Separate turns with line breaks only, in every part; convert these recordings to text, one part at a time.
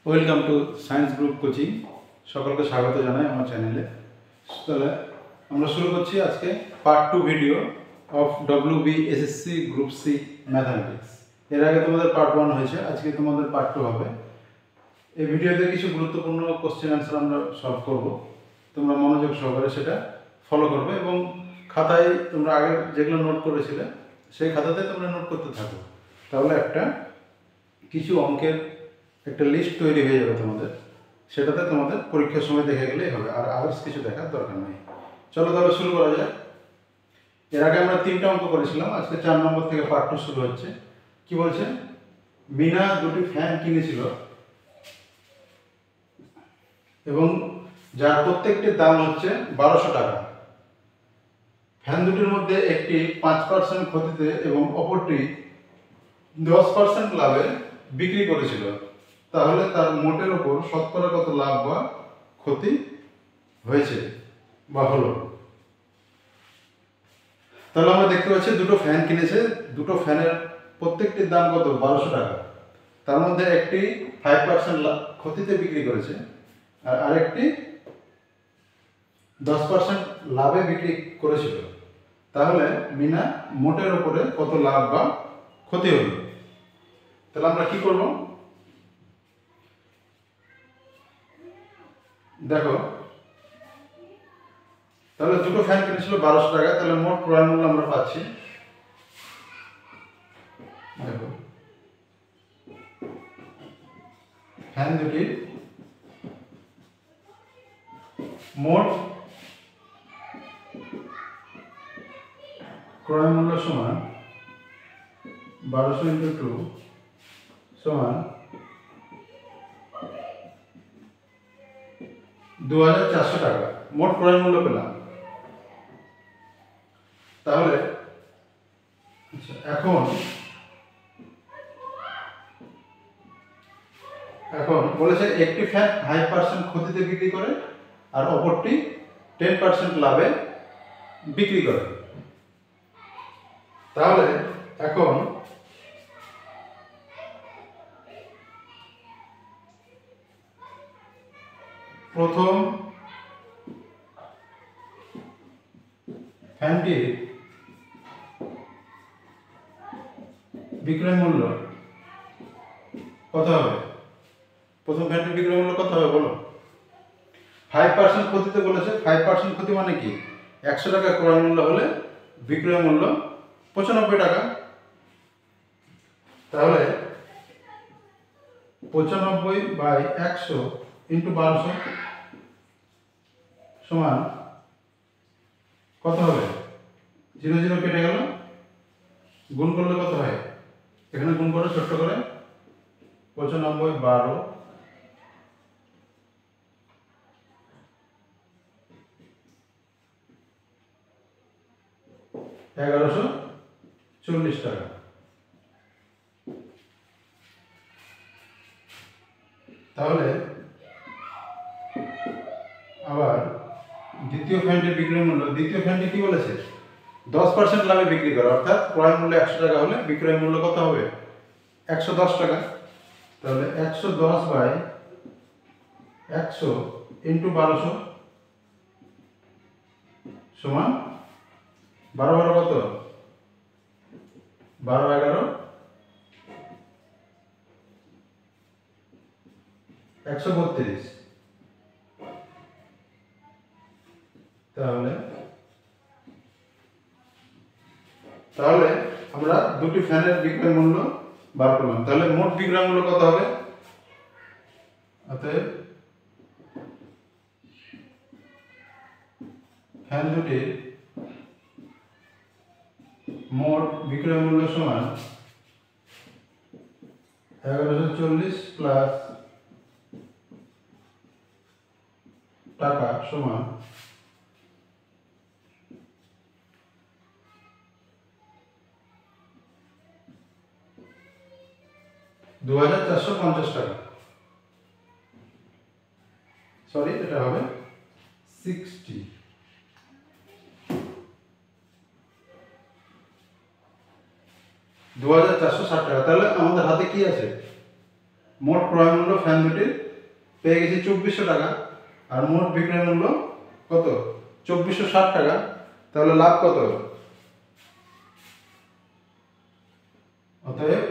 Welcome to science group coaching. সকলকে স্বাগত জানাই আমার চ্যানেলে। তাহলে আমরা শুরু করছি আজকে part 2 video of WBSSC group C mathematics. এর আগে তোমাদের পার্ট 1 হয়েছে, আজকে তোমাদের পার্ট 2 হবে। এই ভিডিওতে কিছু গুরুত্বপূর্ণ কোশ্চেন অ্যান্সার আমরা সলভ করব। তোমরা মনোযোগ সহকারে সেটা ফলো করবে এবং খাতায় তোমরা আগে যেগুলো নোট করেছিলে সেই খাতাতে তোমরা নোট করতে থাকো। তাহলে কিছু অঙ্কের একটা লিস্ট তৈরি হয়ে যাবে তোমাদের, সেটাতে তোমাদের পরীক্ষার সময় দেখে গেলেই হবে, আর আদার্স কিছু দেখার দরকার নেই। চলো তাহলে শুরু করা যায়। এর আগে আমরা 3টা অঙ্ক করেছিলাম, আজকে 4 নম্বর থেকে পার্ট 2 শুরু হচ্ছে। কি বলছে? মিনা দুটি ফ্যান কিনেছিল এবং যার প্রত্যেকটির দাম হচ্ছে 1200 টাকা। ফ্যান দুটির মধ্যে একটি 5% ক্ষতিতে এবং অপরটি 10% লাভে বিক্রি করেছিল, তাহলে তার মোটের ওপর শতকরা কত লাভ বা ক্ষতি হয়েছে বা হলো। তাহলে আমরা দেখতে পাচ্ছি দুটো ফ্যান কিনেছে, দুটো ফ্যানের প্রত্যেকটির দাম কত? 1200 টাকা। তার মধ্যে একটি 5% ক্ষতিতে বিক্রি করেছে আর আরেকটি 10% লাভে বিক্রি করেছিল, তাহলে মিনা মোটের ওপরে কত লাভ বা ক্ষতি হলো। তাহলে আমরা কি করব? দেখো, তাহলে দুটো ফ্যান কিনেছিল 1200 টাকা, তাহলে মোট ক্রয় মূল্য আমরা পাচ্ছি, দেখো ফ্যান দুটির মোট ক্রয় মূল্য সমান 1200 × 2 সমান 2400 টাকা মোট ক্রয় মূল্য পেলাম। তাহলে এখন বলেছে একটি ফ্যান 5% ক্ষতিতে বিক্রি করে আর অপরটি 10% লাভে বিক্রি করে। তাহলে এখন প্রথম ফ্যানটির বিক্রয় মূল্য কত হবে? প্রথম ফ্যানটির বিক্রয় মূল্য কত হবে বলো? 5% ক্ষতিতে বলেছে। 5% ক্ষতি মানে কি? 100 টাকা ক্রয় মূল্য হলে বিক্রয় মূল্য 95 টাকা। তাহলে 95/100 × 1200 সমান কত হবে? 0 0 কেটে গেল, গুণ করলে কত হয়? এখানে গুণ করে ছোট্ট করে 95 12 1140 টাকা। তাহলে আবার দ্বিতীয় ফ্যানটির বিক্রয় মূল্য, দ্বিতীয় ফ্যানটি কি বলেছে? 10% লাভে বিক্রি করে, অর্থাৎ ক্রয় মূল্য 100 টাকা হলে বিক্রয় মূল্য কত হবে? 110 টাকা। তাহলে 110/100 × 1200 সমান 12 12 কত? 12 11 132। তাহলে আমরা দুটি ফ্যানের বিক্রয় মূল্য বার করলাম। তাহলে মোট বিক্রয় মূল্য কত হবে? অতএব ফ্যান দুটির মোট বিক্রয় মূল্য সমান 1140 প্লাস টাকা সমান 2450 টাকা। সরি, এটা হবে 60। 2460 টাকা। তাহলে আমাদের হাতে কি আছে? মোট ক্রয় মূল্য ফ্যান দুটির পেয়ে গেছি 2400 টাকা, আর মোট বিক্রয় মূল্য কত? 2460 টাকা। তাহলে লাভ কত? অতএব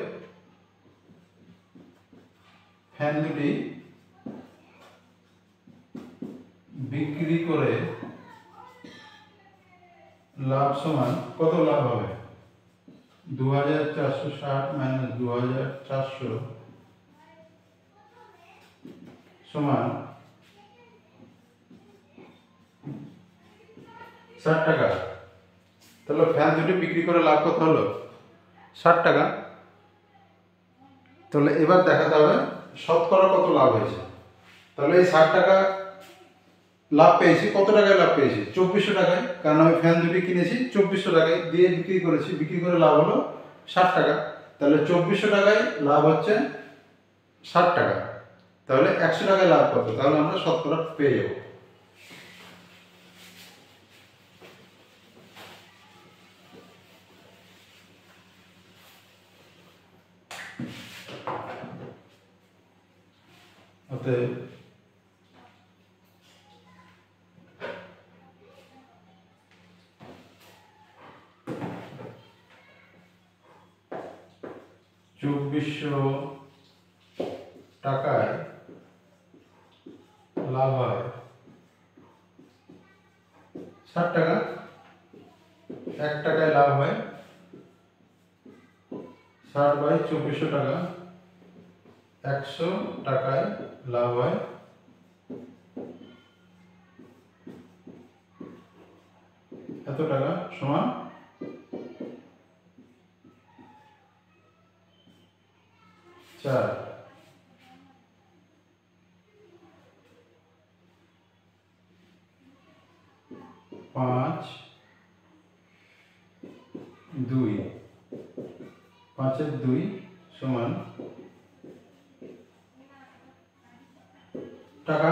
ফ্যান দুটি বিক্রি করে লাভ সমান কত লাভ হবে? 2460 মাইনাস 2400 সমান 60 টাকা। তাহলে ফ্যান দুটি বিক্রি করে লাভ কত হলো? 60 টাকা। তাহলে এবার দেখাতে হবে শতকরা কত লাভ হয়েছে। তাহলে এই 60 টাকা লাভ পেয়েছি, কত টাকায় লাভ পেয়েছি? 2400 টাকায়, কারণ আমি ফ্যান দুটি কিনেছি 2400 টাকায় দিয়ে বিক্রি করেছি, বিক্রি করে লাভ হলো 60 টাকা। তাহলে 2400 টাকায় লাভ হচ্ছে 60 টাকা। তাহলে 100 টাকায় লাভ কত? তাহলে আমরা শতকরা পেয়ে যাব। অতএব টাকায় লাভ হয় 60 টাকা। 1 টাকায় লাভ হয় 60/2400 টাকা। 100 টাকায় লাভ হয় এত টাকা, সমান 4। পাঁচ 2 5-এর 2 সমান টাকা।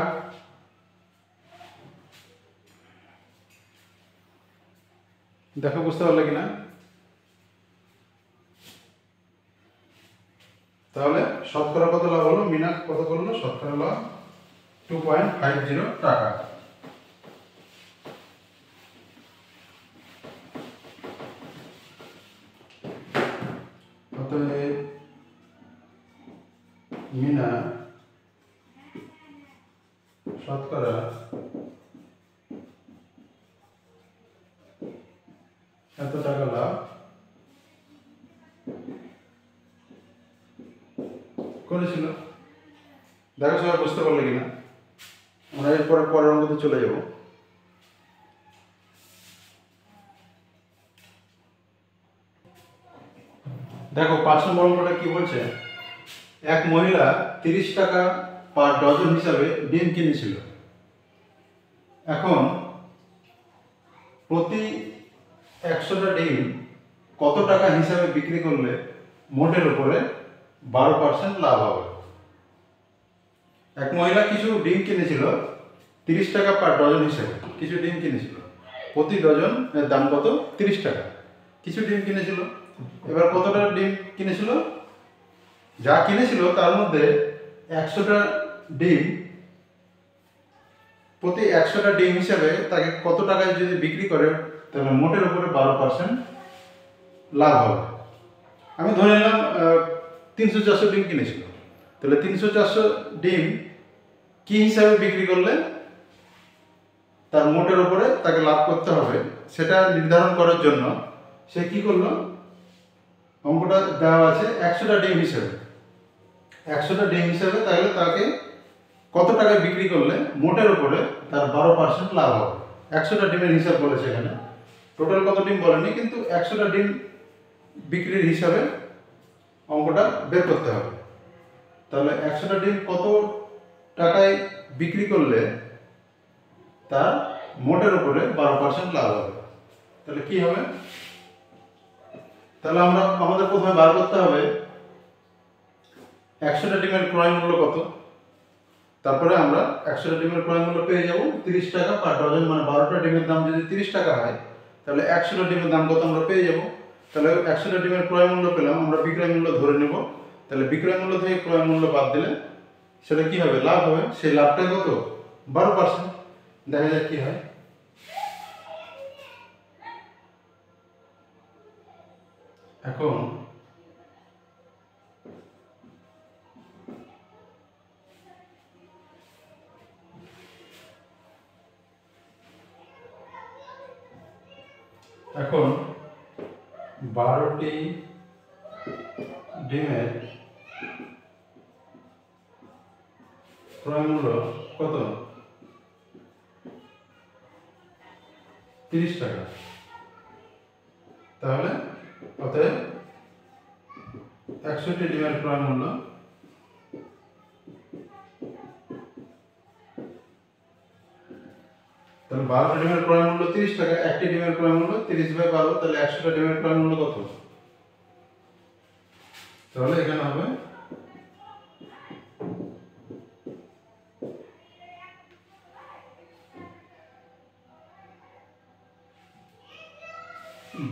দেখো বুঝতে পারলে কিনা? তাহলে শতকরা কত লাভ হলো? মিনা কত করলো? শতকরা লাভ 2.50 টাকা। অতএব মিনা শতকরা এত টাকা লাভ করেছিল। দেখো সবাই বুঝতে পারলে কিনা? আমরা এরপরে পরের অঙ্কতে চলে যাব। দেখো 5 নম্বর অঙ্কটা কি বলছে? এক মহিলা 30 টাকা পার ডজন হিসাবে ডিম কিনেছিল। এখন প্রতি 100টা ডিম কত টাকা হিসাবে বিক্রি করলে মোটের উপরে 12% লাভ হবে? এক মহিলা কিছু ডিম কিনেছিল 30 টাকা পার ডজন হিসাবে, কিছু ডিম কিনেছিল, প্রতি ডজন এর দাম কত? 30 টাকা। কিছু ডিম কিনেছিল, এবার কতটা ডিম কিনেছিল? যা কিনেছিল তার মধ্যে 100টা ডিম, প্রতি 100টা ডিম হিসাবে তাকে কত টাকায় যদি বিক্রি করে তাহলে মোটের উপরে 12% লাভ হবে। আমি ধরে নিলাম 300-400 ডিম কিনেছিল, তাহলে 300-400 ডিম কি হিসাবে বিক্রি করলে তার মোটের উপরে তাকে লাভ করতে হবে সেটা নির্ধারণ করার জন্য সে কি করলো? অঙ্কটা দেওয়া আছে 100টা ডিম হিসাবে। 100টা ডিম হিসাবে তাহলে তাকে কত টাকায় বিক্রি করলে মোটের উপরে তার 12% লাভ হবে। 100টা ডিমের হিসাব বলেছে এখানে, টোটাল কত ডিম বলেনি, কিন্তু 100টা ডিম বিক্রির হিসাবে অঙ্কটা বের করতে হবে। তাহলে 100টা ডিম কত টাকায় বিক্রি করলে তার মোটের উপরে 12% লাভ হবে। তাহলে কি হবে? তাহলে আমাদের প্রথমে বার করতে হবে 100টা ডিমের ক্রয় মূল্য কত। তারপরে আমরা 100টা ডিমের ক্রয় মূল্য পেয়ে যাব 30 টাকা পার ডজন, মানে 12টা ডিমের দাম যদি 30 টাকা হয় তাহলে 100টা ডিমের দাম কত আমরা পেয়ে যাব। তাহলে 100টা ডিমের ক্রয় মূল্য পেলাম, আমরা বিক্রয় মূল্য ধরে নেব তাহলে বিক্রয় মূল্য থেকে ক্রয় মূল্য বাদ দিলে সেটা কি হবে, লাভ হবে। সেই লাভটা কত, 12%। দেখা যাক কি হয়। এখন এখন 12টি ডিমের ক্রয় মূল্য কত, 30 টাকা। তাহলে অতএব 100টি ডিমের ক্রয় মূল্য তাহলে 12টি ডিমের ক্রয় মূল্য 30 টাকা, একটি ডিমের ক্রয় মূল্য 30/12, তাহলে 100টা ডিমের ক্রয় মূল্য কত? তাহলে এখানে হবে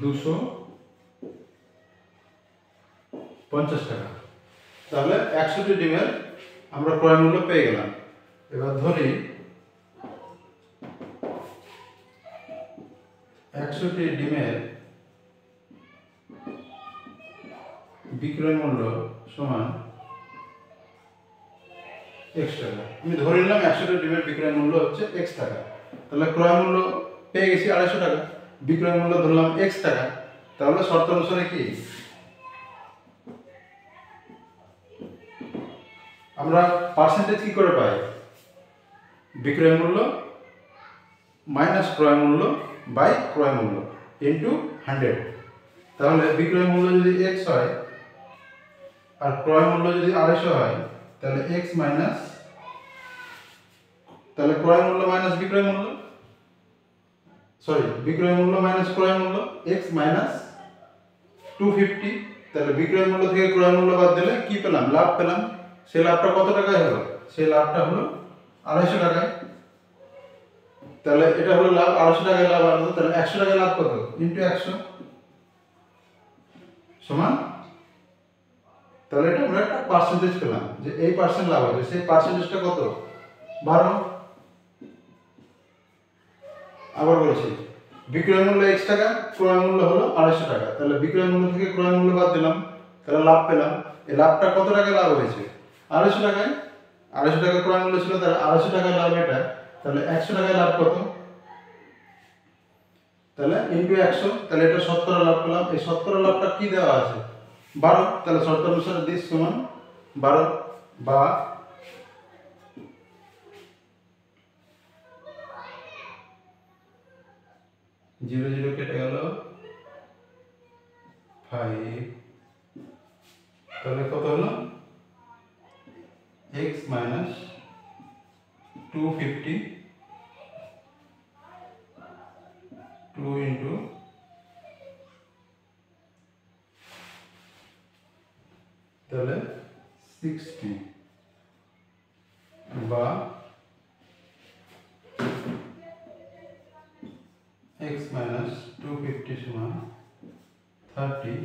250 টাকা। তাহলে 100টি ডিমের আমরা ক্রয় মূল্য পেয়ে গেলাম। এবার ধরি 100টি ডিমের বিক্রয় মূল্য সমান x টাকা। আমি ধরে নিলাম 100টি ডিমের বিক্রয় মূল্য হচ্ছে x টাকা। তাহলে ক্রয় মূল্য পেয়ে গেছি 250 টাকা, বিক্রয় মূল্য ধরলাম x টাকা। তাহলে শর্ত অনুসারে কি আমরা পার্সেন্টেজ কি করে পাই, বিক্রয় মূল্য মাইনাস ক্রয় মূল্য বাই ক্রয় মূল্য ইনটু 100। তাহলে বিক্রয় মূল্য যদি x হয় আর ক্রয় মূল্য যদি 250 হয়, তাহলে x মাইনাস, তাহলে ক্রয় মূল্য মাইনাস বিক্রয় মূল্য, বিক্রয় মূল্য মাইনাস ক্রয় মূল্য, x মাইনাস 250। তাহলে বিক্রয় মূল্য থেকে ক্রয় মূল্য বাদ দিলে কি পেলাম, লাভ পেলাম। সেই লাভটা কত টাকায় হলো, সেই লাভটা হলো 250 টাকায়। তাহলে এটা হলো লাভ, 250 টাকায় লাভ আসলো। তাহলে 100 টাকায় লাভ কত, ইনটু 100 সমান, তাহলে এটা আমরা একটা পার্সেন্টেজ পেলাম যে এই পার্সেন্ট লাভ হবে। সেই পার্সেন্টেজটা কত, 12। আবার বলছি, বিক্রয় মূল্য x টাকা, ক্রয় মূল্য হলো 250 টাকা। তাহলে বিক্রয় মূল্য থেকে ক্রয় মূল্য বাদ দিলাম, তাহলে লাভ পেলাম। এই লাভটা কত টাকায় লাভ হয়েছে, 250 টাকায়। 250 টাকা ক্রয় মূল্য ছিল, তাহলে 250 টাকায় লাভ এটা। তাহলে 100 টাকায় লাভ কত, তাহলে ইনটু 100। তাহলে এটা 70 লাভ পেলাম। এই 70 লাভটা কি দেওয়া আছে, 12। তাহলে শর্ত অনুসারে দিস সমান 12 বা 0 0 কেটে গেল 5। তাহলে কত হলো, x মাইনাস 250 2 ইন্টু তাহলে 60 বা x মাইনাস 250 সমান 30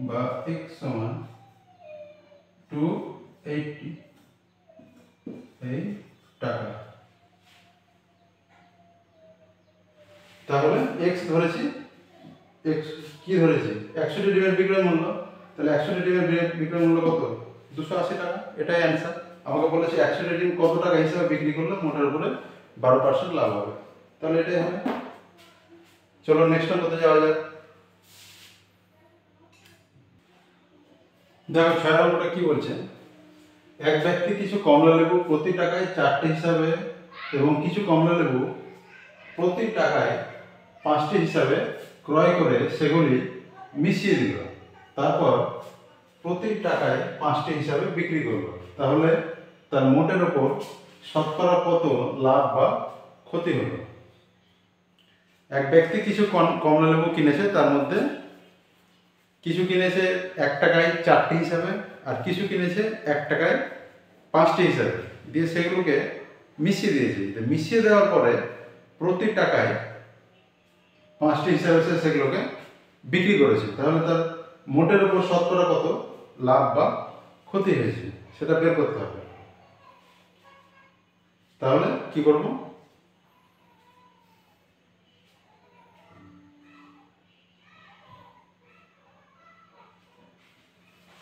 বা x সমান 280 এই টাকা। তাহলে x ধরেছি, x কি ধরেছি, 100টি ডিমের বিক্রয় মূল্য। তাহলে 100টি ডিমের বিক্রয় মূল্য কত, 280 টাকা। এটাই অ্যান্সার। আমাকে বলেছে 100টি ডিম কত টাকা হিসাবে বিক্রি করলে মোটের উপরে 12% লাভ হবে। তাহলে এটাই হবে। চলো নেক্সট অঙ্কতে যাওয়া যাক। দেখো 6 নম্বরটা কি বলছে, এক ব্যক্তি কিছু কমলা লেবু প্রতি টাকায় 4টি হিসাবে এবং কিছু কমলা লেবু প্রতি টাকায় 5টি হিসাবে ক্রয় করে সেগুলি মিশিয়ে দিল, তারপর প্রতি টাকায় 5টি হিসাবে বিক্রি করলো। তাহলে তার মোটের ওপর শতকরা কত লাভ বা ক্ষতি হলো। এক ব্যক্তি কিছু কমলা লেবু কিনেছে, তার মধ্যে কিছু কিনেছে 1 টাকায় 4টি হিসাবে আর কিছু কিনেছে 1 টাকায় 5টি হিসাবে, দিয়ে সেগুলোকে মিশিয়ে দিয়েছে। মিশিয়ে দেওয়ার পরে প্রতি টাকায় 5টি হিসাবে সে সেগুলোকে বিক্রি করেছে। তাহলে তার মোটের উপর শতকরা কত লাভ বা ক্ষতি হয়েছে সেটা বের করতে হবে। তাহলে কি করব?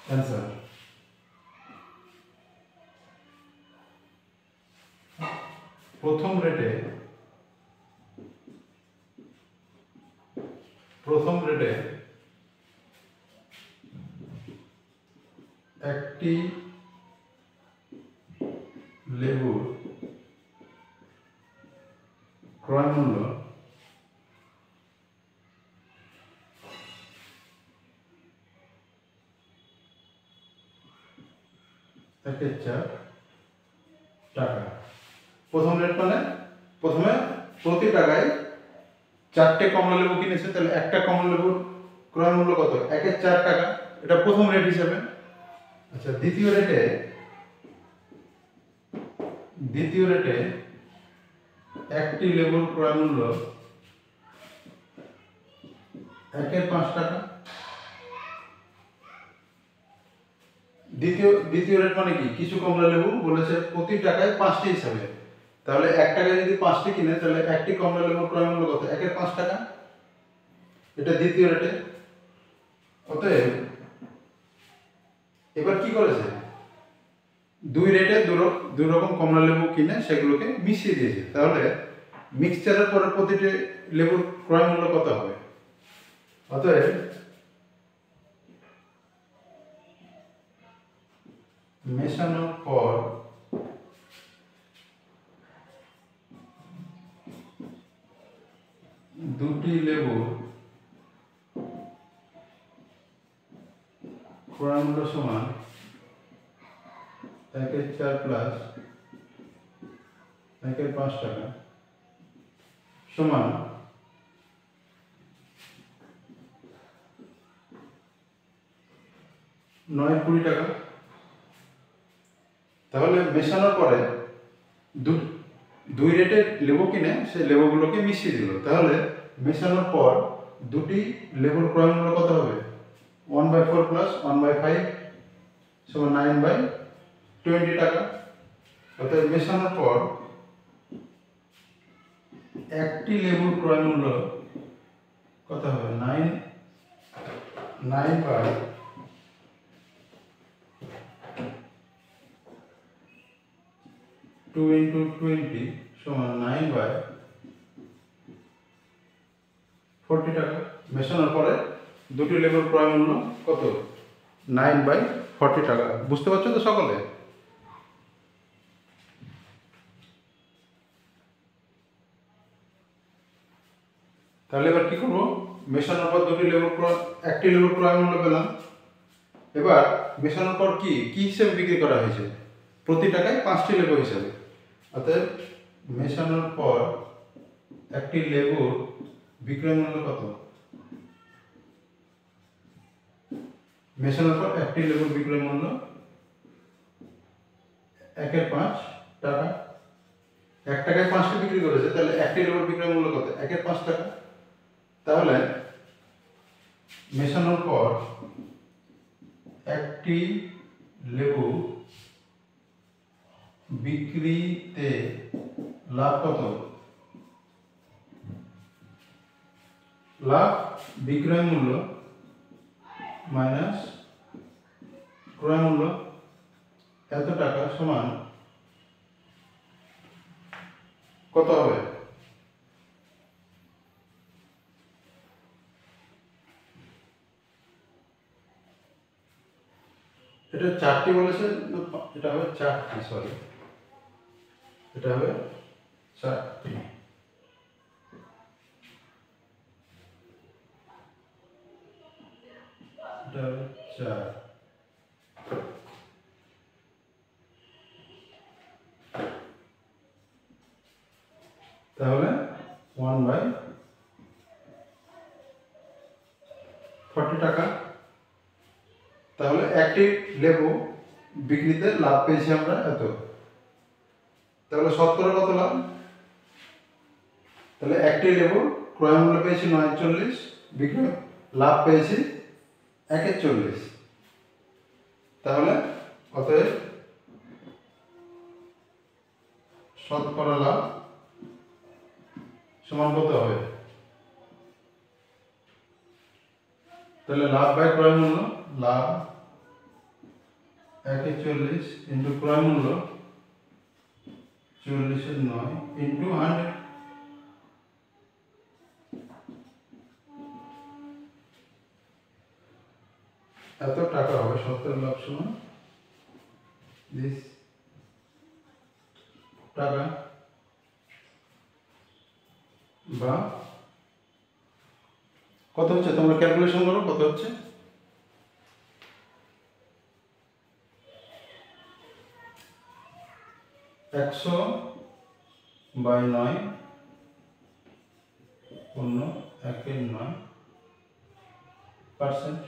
অ্যান্সার প্রথম রেটে একটি লেবুর ক্রয় মূল্য টাকা। প্রথম রেট মানে প্রথমে প্রতি টাকায় 4টে কমলা লেবু কিনেছে, তাহলে একটা কমলা লেবুর ক্রয় মূল্য কত? 4 টাকা। এটা প্রথম রেট হিসেবে। আচ্ছা, দ্বিতীয় রেটে একটি লেবুর ক্রয় মূল্য 5 টাকা। দ্বিতীয় রেট মানে কি? কিছু কমলা লেবু বলেছে প্রতি টাকায় 5টি হিসাবে, তাহলে 1 টাকায় যদি 5টি কিনে তাহলে একটি কমলা লেবুর ক্রয় মূল্য কত? 5 টাকা। এটা দ্বিতীয় রেটে। অতএব এবার কি করেছে? দুই রেটে দুই রকম কমলা লেবু কিনে সেগুলোকে মিশিয়ে দিয়েছে। তাহলে মিক্সচারের পরে প্রতিটি লেবুর ক্রয় মূল্য কত হবে? অতএব মেশানোর পর দুটি লেবুর ক্রয় মূল্য সমান 4 প্লাস 5 টাকা সমান 9-20 টাকা। তাহলে মেশানোর পরে দুই রেটে লেবু কিনে সেই লেবুগুলোকে মিশিয়ে দিল। তাহলে মেশানোর পর দুটি লেবুর ক্রয় মূল্য কত হবে? 1/4 প্লাস 1/5 সমান 9/20 টাকা। অর্থাৎ মেশানোর পর একটি লেবুর ক্রয় মূল্য কত হবে? 9/2 × 20 সমান 9/40 টাকা। মেশানোর পরে দুটি লেবুর ক্রয় মূল্য কত? 9/40 টাকা। বুঝতে পারছো তো সকলে? তাহলে এবার কি করবো? মেশানোর পর একটি লেবুর ক্রয় মূল্য পেলাম। এবার মেশানোর পর কি হিসেবে বিক্রি করা হয়েছে? প্রতি টাকায় 5টি লেবু হিসাবে। অতএব মেশানোর পর একটি লেবুর বিক্রয় মূল্য কত? মেশানোর পর একটি লেবুর বিক্রয় মূল্য 5 টাকা। 1 টাকায় 5টি বিক্রি করেছে, তাহলে একটি লেবুর বিক্রয় মূল্য কত? 5 টাকা। তাহলে মেশানোর পর একটি লেবু বিক্রিতে লাভ কত? লাভ বিক্রয় মূল্য মাইনাস ক্রয় মূল্য এত টাকা সমান কত হবে? এটা 4টি বলেছে, এটা হবে 4টি, সরি এটা হবে 4টি। এটা হবে 4। তাহলে 1/40 টাকা। তাহলে একটি লেবু বিক্রিতে লাভ পেয়েছি আমরা এত। তাহলে শতকরা কত লাভ? তাহলে একটি লেবু ক্রয় মূল্য পেয়েছি 9.40, লাভ পেয়েছি 1.40। তাহলে অতএব শতকরা লাভ সমান কত হবে? তাহলে লাভ বাই ক্রয় মূল্য, লাভ 1/40 ইন্টু ক্রয় মূল্য 40/9 ইন্টু 100। এত টাকা হবে শতকরা লাভ সমান দিস টাকা, বা কত হচ্ছে তোমরা ক্যালকুলেশন করো কত হচ্ছে। একশো বাই 9 পূর্ণ 1/9%।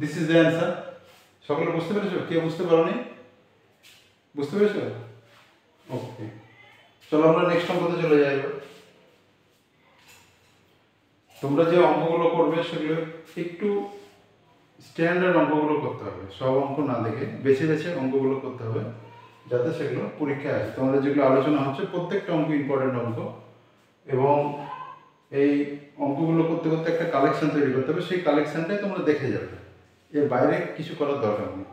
This is the answer. সকলে বুঝতে পেরেছো? কে বুঝতে পারোনি? বুঝতে পেরেছো? ওকে, চলো আমরা নেক্সট অঙ্কতে চলে যাই। এবার তোমরা যে অঙ্কগুলো করবে সেগুলো একটু স্ট্যান্ডার্ড অঙ্কগুলো করতে হবে, সব অঙ্ক না দেখে বেছে বেছে অঙ্কগুলো করতে হবে, যাতে সেগুলো পরীক্ষায় আসে। তোমাদের যেগুলো আলোচনা হচ্ছে প্রত্যেকটা অঙ্ক ইম্পর্টেন্ট অঙ্ক, এবং এই অঙ্কগুলো করতে করতে একটা কালেকশন তৈরি করতে হবে, সেই কালেকশনটাই তোমরা দেখে যাবে, এর বাইরে কিছু করার দরকার নেই।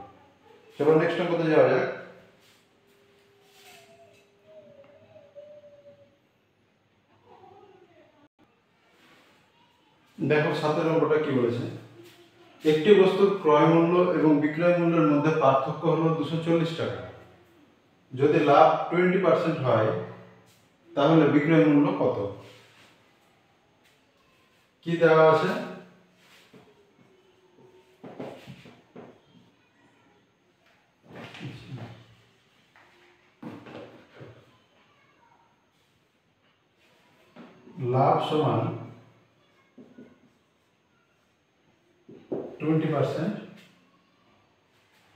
চলো নেক্সট অঙ্কতে যাওয়া যাক। দেখো 7 অঙ্কটা কি বলেছে। একটি বস্তুর ক্রয় মূল্য এবং বিক্রয় মূল্যের মধ্যে পার্থক্য হলো 240 টাকা। যদি লাভ 20% হয় তাহলে বিক্রয় মূল্য কত? কি দেওয়া আছে? লাভ সমান 20%।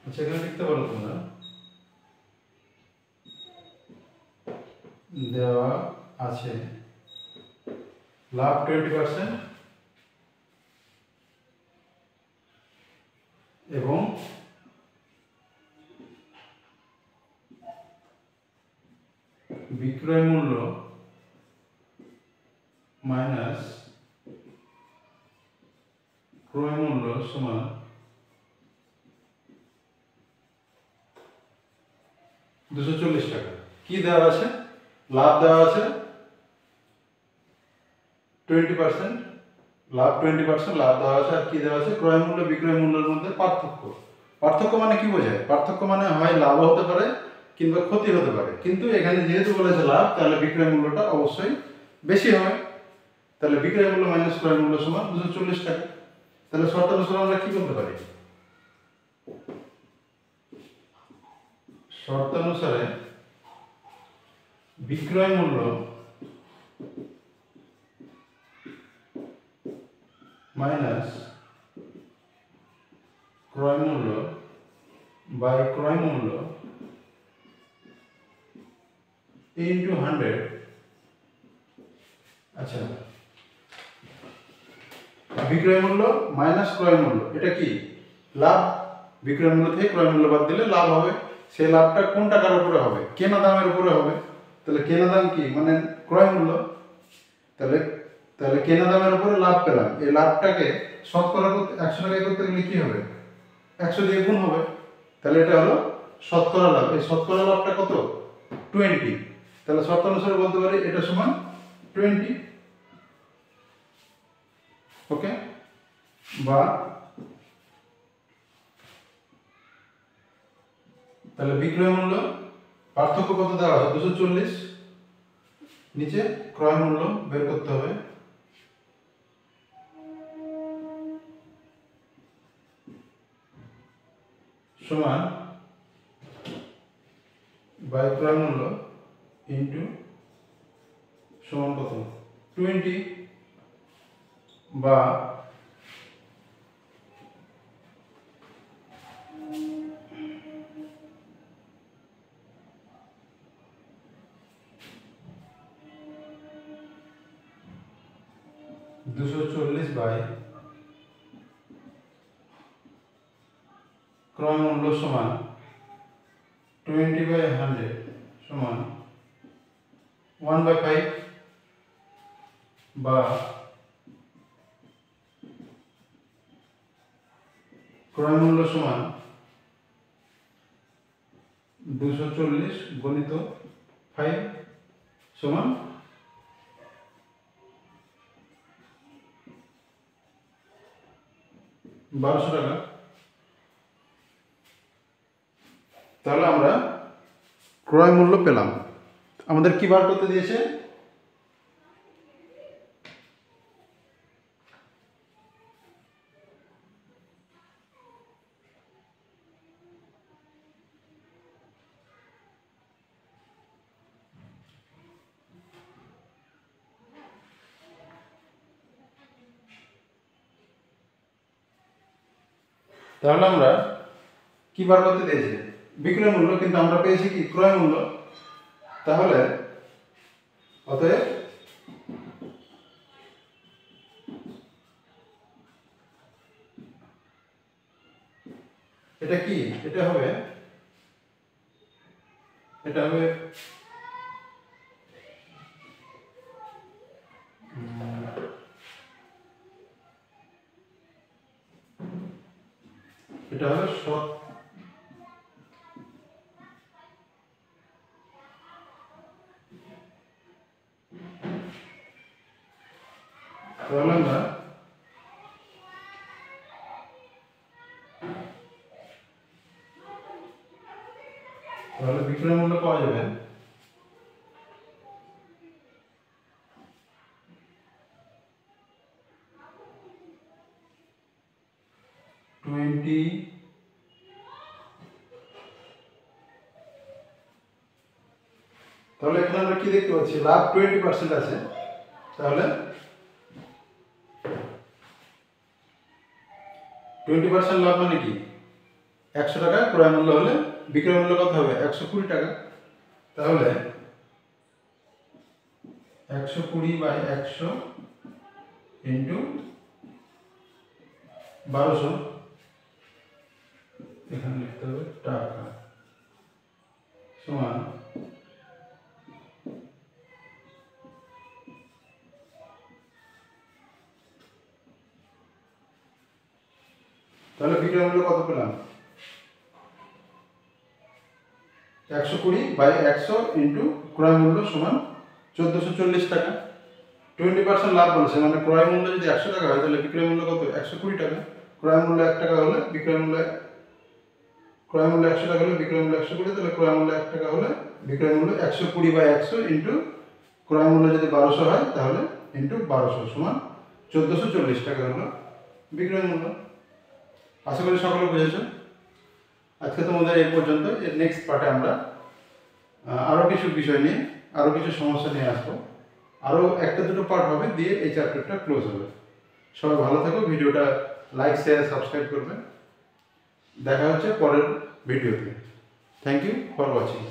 আচ্ছা, এখানে লিখতে পারো তোমরা, দেওয়া আছে লাভ 20% এবং বিক্রয় মূল্য মাইনাস ক্রয় মূল্য সমান 240 টাকা। কি দেওয়া আছে? লাভ দেওয়া আছে 20%, লাভ 20%, লাভ দেওয়া আছে, আর কি দেওয়া আছে? ক্রয় মূল্য বিক্রয় মূল্যের মধ্যে পার্থক্য। পার্থক্য মানে কি বোঝায়? পার্থক্য মানে হয় লাভ হতে পারে কিংবা ক্ষতি হতে পারে, কিন্তু এখানে যেহেতু বলেছে লাভ, তাহলে বিক্রয় মূল্যটা অবশ্যই বেশি হবে। তাহলে বিক্রয় মূল্য মাইনাস ক্রয় মূল্য সমান 240 টাকা। তাহলে শর্তানুসারে আমরা কি করতে পারি? শর্তানুসারে বিক্রয় মূল্য মাইনাস ক্রয় মূল্য বাই ক্রয় মূল্য ইন্টু 100। আচ্ছা, বিক্রয় মূল্য মাইনাস ক্রয় মূল্য এটা কি? লাভ। বিক্রয় মূল্য থেকে ক্রয় মূল্য বাদ দিলে লাভ হবে। সেই লাভটা কোন টাকার উপরে হবে? কেনা দামের উপরে হবে। তাহলে কেনা দাম কি? মানে ক্রয় মূল্য। তাহলে তাহলে কেনা দামের উপরে লাভ পেলাম। এই লাভটাকে শতকরা করতে 100 টাকায় করতে গেলে কি হবে? 100 দিয়ে গুণ হবে। তাহলে এটা হলো শতকরা লাভ। এই শতকরা লাভটা কত? 20। তাহলে শর্তানুসারে বলতে পারি এটা সমান 20। ওকে, বা তাহলে বিক্রয় মূল্য পার্থক্য কত দেওয়া আছে? 240, নিচে ক্রয় মূল্য বের করতে হবে। সমান বাই ক্রয় মূল্য ইন্টু সমান কত? 20, বা $240 বাই ক্রয় মূল্য সমান 20/100 সমান 1/5 বা ক্রয় মূল্য সমান 240 গুণিত 5 সমান 1200 টাকা। তাহলে আমরা ক্রয় মূল্য পেলাম। আমাদের কি বার করতে দিয়েছে? তাহলে আমরা কি বার করতে দিয়েছে? বিক্রয় মূল্য, কিন্তু আমরা পেয়েছি কি ক্রয় মূল্য। তাহলে অতএব এটা কি? এটা হবে এটা হবে এটা হবে তাহলে আমরা বিক্রয় মূল্য পাওয়া যাবে 20। তাহলে এখানে আমরা কি দেখতে পাচ্ছি? লাভ 20% আছে। তাহলে 20% লাভ মানে কি? 100 টাকা ক্রয় মূল্য হলে বিক্রয় মূল্য কত হবে? 120 টাকা। তাহলে 120/100 ইন্টু 1200, এখানে লিখতে হবে টাকা, সমান তাহলে বিক্রয় মূল্য কত পেলাম? 120/100 ইন্টু ক্রয় মূল্য সমান 1440 টাকা। 20% লাভ বলেছে, মানে ক্রয় মূল্য যদি 100 টাকা হয় তাহলে বিক্রয় মূল্য কত? 120 টাকা। ক্রয় মূল্য 1 টাকা হলে বিক্রয় মূল্য 100 টাকা হলে বিক্রয় মূল্য 120, তাহলে ক্রয় মূল্য 1 টাকা হলে বিক্রয় মূল্য 120/100 ইন্টু ক্রয় মূল্য যদি 1200 হয় তাহলে ইন্টু 1200 সমান 1440 টাকা হলো বিক্রয় মূল্য। আশা করি সকলে বুঝেছো। আজকে তোমাদের এই পর্যন্ত। এর নেক্সট পার্টে আমরা আরও কিছু বিষয় নিয়ে, আরও কিছু সমস্যা নিয়ে আসবো। আরও একটা দুটো পার্ট হবে, দিয়ে এই চ্যাপ্টারটা ক্লোজ হবে। সবাই ভালো থাকো। ভিডিওটা লাইক, শেয়ার, সাবস্ক্রাইব করবে। দেখা হচ্ছে পরের ভিডিওতে। Thank you for watching.